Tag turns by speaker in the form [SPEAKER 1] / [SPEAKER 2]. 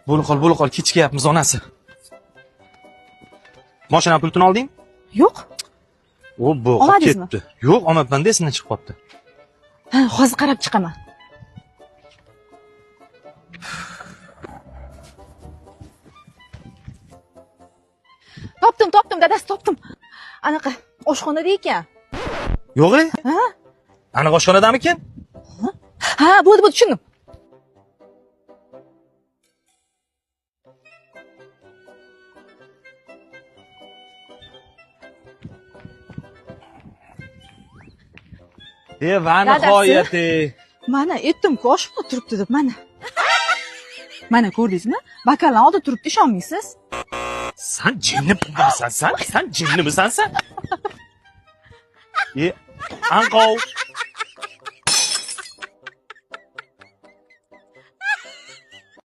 [SPEAKER 1] Bo'la qol, kechikyapmiz onasi. Mashina pultini olding?
[SPEAKER 2] Yo'q.
[SPEAKER 1] O, bo'g'ib ketdi. Yo'q, olmabman-da, esimdan chiqib qoldi.
[SPEAKER 2] Ha, hozir qarab chiqaman. Topdim, dadasi topdim. Anaqa oshxonada ekan.
[SPEAKER 1] Yo'q-e?
[SPEAKER 2] Ha?
[SPEAKER 1] Aniq oshxonadamikin?
[SPEAKER 2] Ha, bo'ldi, tushundim.
[SPEAKER 1] Va nihoyat.
[SPEAKER 2] Mana aytdim-ku, oshxona turibdi deb, mana. Mana ko'rdingizmi? Bakalni oldi turibdi, ishonmaysiz?
[SPEAKER 1] Sen jinnimisan sen? Sen jinnimisan sen? Anqov.